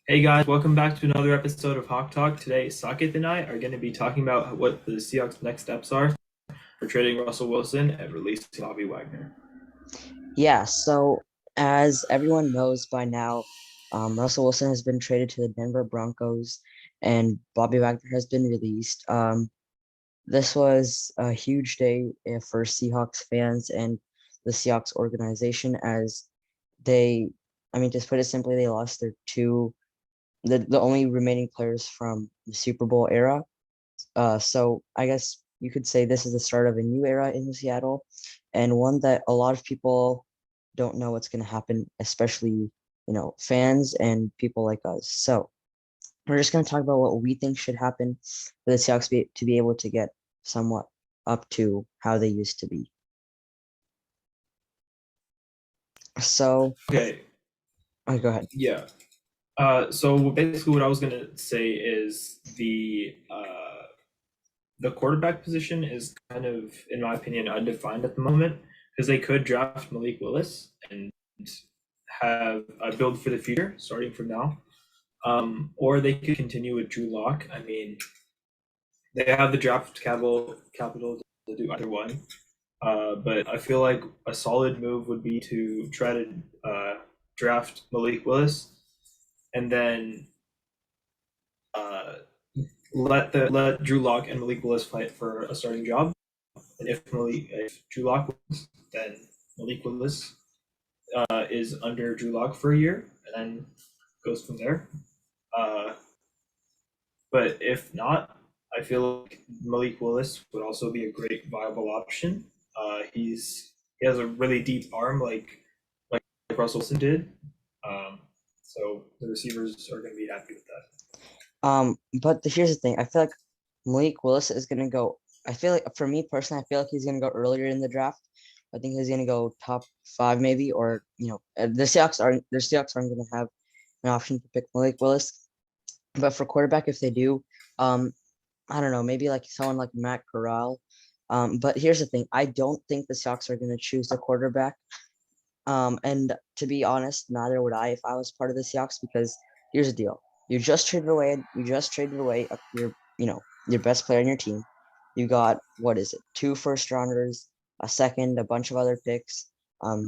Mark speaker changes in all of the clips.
Speaker 1: Hey guys, welcome back to another episode of Hawk Talk. Today, Saaketh and I are going to be talking about what the Seahawks' next steps are for trading Russell Wilson and releasing Bobby Wagner.
Speaker 2: Yeah, so as everyone knows by now, Russell Wilson has been traded to the Denver Broncos and Bobby Wagner has been released. This was a huge day for Seahawks fans and the Seahawks organization as they, just put it simply, they lost the only remaining players from the Super Bowl era. So I guess you could say this is the start of a new era in Seattle, and one that a lot of people don't know what's going to happen, especially fans and people like us. So we're just going to talk about what we think should happen for the Seahawks to be able to get somewhat up to how they used to be. So,
Speaker 1: Okay,
Speaker 2: go ahead.
Speaker 1: yeah. So basically, what I was going to say is the quarterback position is kind of, in my opinion, undefined at the moment because they could draft Malik Willis and have a build for the future starting from now, or they could continue with Drew Lock. I mean, they have the draft capital to do either one. But I feel like a solid move would be to try to draft Malik Willis and then uh, let Drew Lock and Malik Willis fight for a starting job. And if Drew Lock wins, then Malik Willis is under Drew Lock for a year and then goes from there. Uh, but if not, I feel like Malik Willis would also be a great viable option. He has a really deep arm, like Russell Wilson did. So the receivers are going to be happy with that.
Speaker 2: Here's the thing. I feel like Malik Willis is gonna go. I feel like for me personally, I feel like he's gonna go earlier in the draft. I think he's gonna go top five maybe, or the Seahawks aren't gonna have an option to pick Malik Willis. But for quarterback, if they do, um, I don't know, maybe like someone like Matt Corral. But here's the thing. I don't think the Seahawks are gonna choose the quarterback. And to be honest, neither would I if I was part of the Seahawks because here's the deal. You just traded away your best player in your team. You got what is it? Two first rounders, a second, a bunch of other picks,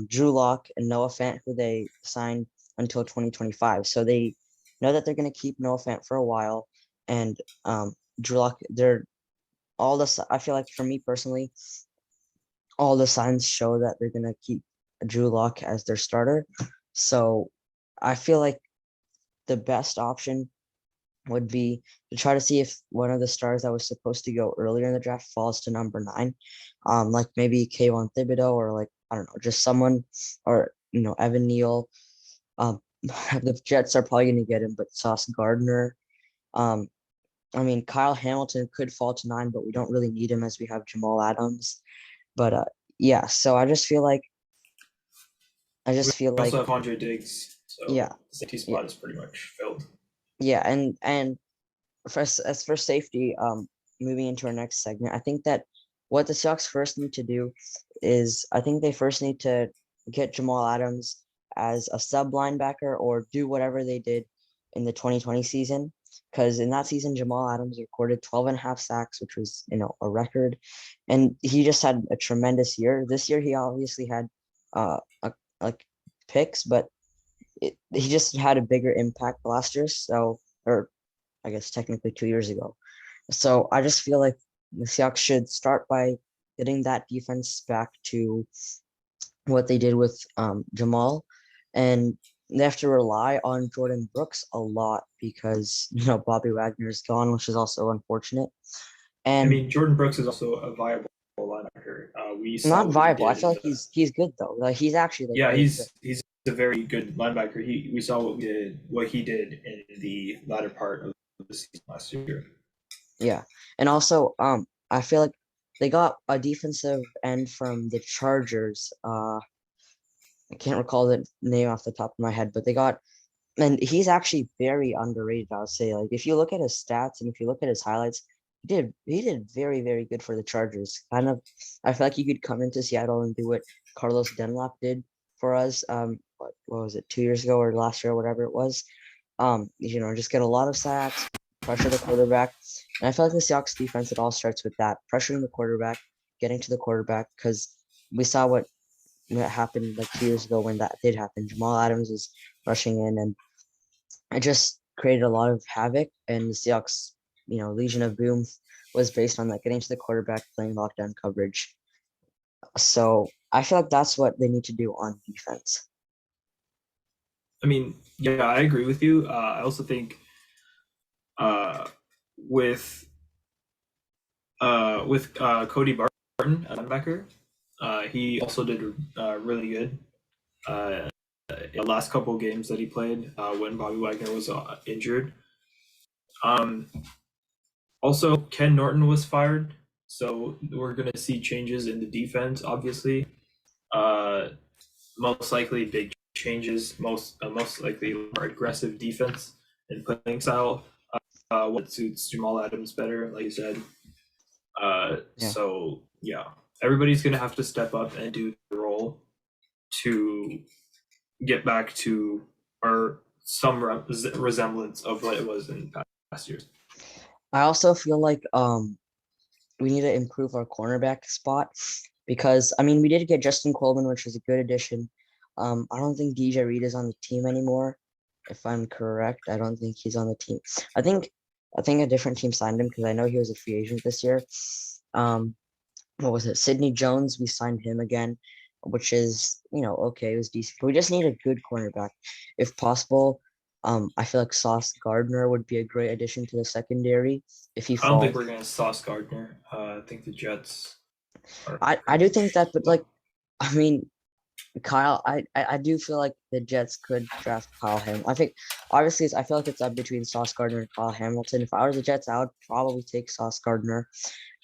Speaker 2: Drew Lock and Noah Fant, who they signed until 2025. So they know that they're gonna keep Noah Fant for a while. And Drew Lock, I feel like for me personally, all the signs show that they're gonna keep Drew Lock as their starter. So I feel like the best option would be to try to see if one of the stars that was supposed to go earlier in the draft falls to number 9. Like maybe Kayvon Thibodeau or like I don't know, just someone or Evan Neal. The Jets are probably gonna get him, but Sauce Gardner. Um, Kyle Hamilton could fall to 9, but we don't really need him as we have Jamal Adams. But yeah, so I
Speaker 1: We
Speaker 2: just feel
Speaker 1: also
Speaker 2: like
Speaker 1: have Andre Diggs, so
Speaker 2: yeah,
Speaker 1: the safety
Speaker 2: yeah,
Speaker 1: spot is pretty much filled.
Speaker 2: yeah, and as for safety, moving into our next segment, I think that what the Seahawks first need to do is I think they first need to get Jamal Adams as a sub linebacker or do whatever they did in the 2020 season. Because in that season, Jamal Adams recorded 12 and a half sacks, which was, a record. And he just had a tremendous year. This year, he obviously had like picks, but he just had a bigger impact last year. So, or I guess technically 2 years ago. So I just feel like the Seahawks should start by getting that defense back to what they did with Jamal, and they have to rely on Jordan Brooks a lot because Bobby Wagner is gone, which is also unfortunate.
Speaker 1: I
Speaker 2: And
Speaker 1: mean, Jordan Brooks is also a viable linebacker. We saw
Speaker 2: not
Speaker 1: what he
Speaker 2: viable. I
Speaker 1: did
Speaker 2: feel
Speaker 1: in
Speaker 2: like
Speaker 1: the
Speaker 2: he's good though. Like he's actually like
Speaker 1: yeah,
Speaker 2: very good.
Speaker 1: he's a very good linebacker. We saw what he did in the latter part of the season last year.
Speaker 2: Yeah. And also, I feel like they got a defensive end from the Chargers. I can't recall the name off the top of my head, but they got, and he's actually very underrated, I would say. Like if you look at his stats and if you look at his highlights, he did very, very good for the Chargers. Kind of, I feel like he could come into Seattle and do what Carlos Dunlap did for us. What was it, 2 years ago or last year or whatever it was. Just get a lot of sacks, pressure the quarterback. And I feel like the Seahawks defense, it all starts with that, pressuring the quarterback, getting to the quarterback, because we saw what happened like 2 years ago when that did happen. Jamal Adams was rushing in, and it just created a lot of havoc. And the Seahawks, Legion of Boom was based on that, getting to the quarterback, playing lockdown coverage. So I feel like that's what they need to do on defense.
Speaker 1: I mean, yeah, I agree with you. I also think with Cody Barton, a linebacker, he also did really good. The last couple of games that he played when Bobby Wagner was injured. Also, Ken Norton was fired, so we're going to see changes in the defense, obviously. Most likely big changes, most likely more aggressive defense and playing style. What suits Jamal Adams better, like you said. So yeah, everybody's going to have to step up and do the role to get back to some resemblance of what it was in past years.
Speaker 2: I also feel like we need to improve our cornerback spot because we did get Justin Coleman, which was a good addition. I don't think DJ Reed is on the team anymore, if I'm correct. I don't think he's on the team. I think a different team signed him because I know he was a free agent this year. What was it? Sidney Jones, we signed him again, which is, okay, it was decent. But we just need a good cornerback. If possible, I feel like Sauce Gardner would be a great addition to the secondary if he
Speaker 1: I don't think
Speaker 2: falls.
Speaker 1: we're going to Sauce Gardner. I think the Jets are.
Speaker 2: I do think that, but Kyle, I do feel like the Jets could draft Kyle Hamilton. I think obviously I feel like it's up between Sauce Gardner and Kyle Hamilton. If I was the Jets, I would probably take Sauce Gardner.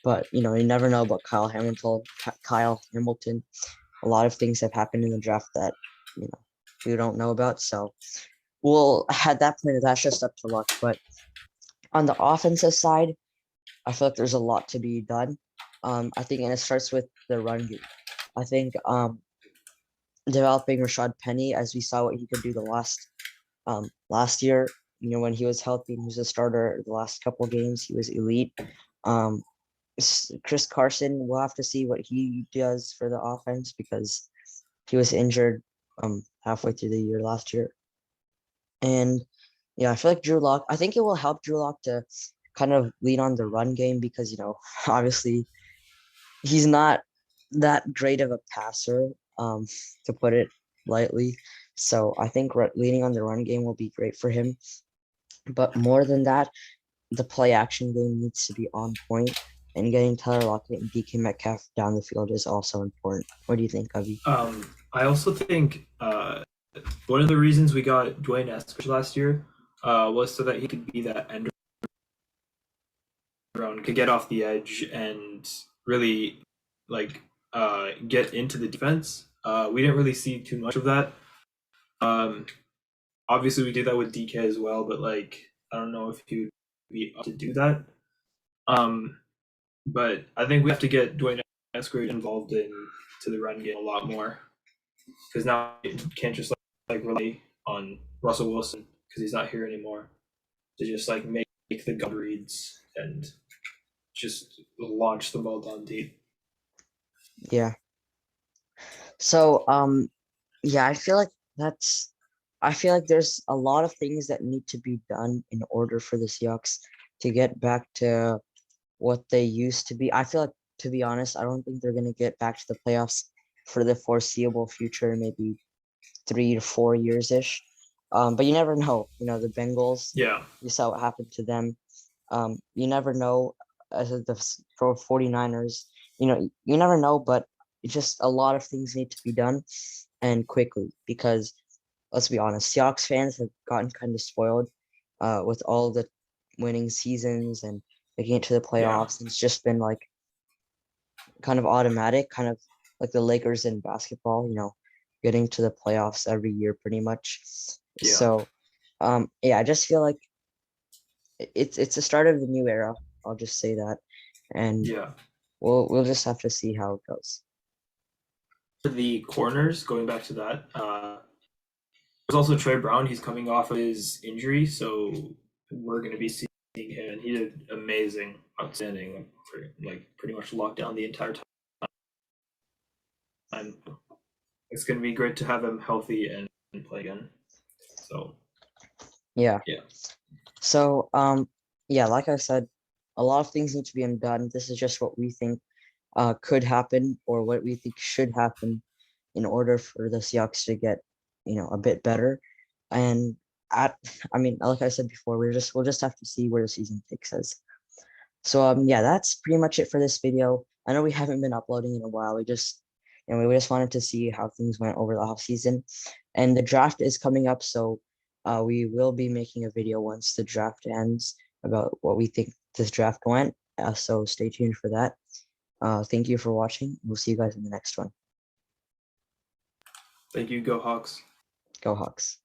Speaker 2: But you never know about Kyle Hamilton. A lot of things have happened in the draft that we don't know about. So we'll had that point. That's just up to luck. But on the offensive side, I feel like there's a lot to be done. I think, and it starts with the run game. I think developing Rashad Penny, as we saw what he could do the last year. When he was healthy and he was a starter the last couple of games, he was elite. Chris Carson, we'll have to see what he does for the offense because he was injured halfway through the year last year. And I feel like Drew Lock, I think it will help Drew Lock to kind of lean on the run game because, obviously he's not that great of a passer, to put it lightly. So I think leaning on the run game will be great for him. But more than that, the play action game needs to be on point, and getting Tyler Lockett and DK Metcalf down the field is also important. What do you think, Abhi?
Speaker 1: I also think one of the reasons we got Dwayne Eskridge last year was so that he could be that end around, could get off the edge and really get into the defense. We didn't really see too much of that. Obviously, we did that with DK as well, but I don't know if he would be up to do that. But I think we have to get Dwayne Eskridge involved into the run game a lot more because now you can't just rely on Russell Wilson because he's not here anymore to just make the gun reads and just launch the ball down deep.
Speaker 2: Yeah. So I feel like there's a lot of things that need to be done in order for the Seahawks to get back to what they used to be. I feel like, to be honest, I don't think they're going to get back to the playoffs for the foreseeable future, maybe 3 to 4 years-ish. But you never know. The Bengals, you saw what happened to them. You never know as the 49ers, you never know, but it's just a lot of things need to be done and quickly because let's be honest, Seahawks fans have gotten kind of spoiled with all the winning seasons and making it to the playoffs. And it's just been kind of automatic, kind of like the Lakers in basketball, getting to the playoffs every year pretty much.
Speaker 1: Yeah.
Speaker 2: So, I just feel like it's the start of the new era. I'll just say that, and we'll just have to see how it goes.
Speaker 1: For the corners, going back to that, also Trey Brown. He's coming off of his injury, so we're going to be seeing him. And he did amazing, outstanding, like pretty much locked down the entire time. It's going to be great to have him healthy and play again. So
Speaker 2: Yeah.
Speaker 1: Yeah.
Speaker 2: So yeah, like I said, a lot of things need to be done. This is just what we think could happen or what we think should happen in order for the Seahawks to get, a bit better. And I mean, like I said before, we'll just have to see where the season takes us. So yeah, that's pretty much it for this video. I know we haven't been uploading in a while. We just wanted to see how things went over the off season, and the draft is coming up, so we will be making a video once the draft ends about what we think this draft went. So stay tuned for that. Thank you for watching. We'll see you guys in the next one.
Speaker 1: Thank you. Go Hawks.
Speaker 2: Go Hawks.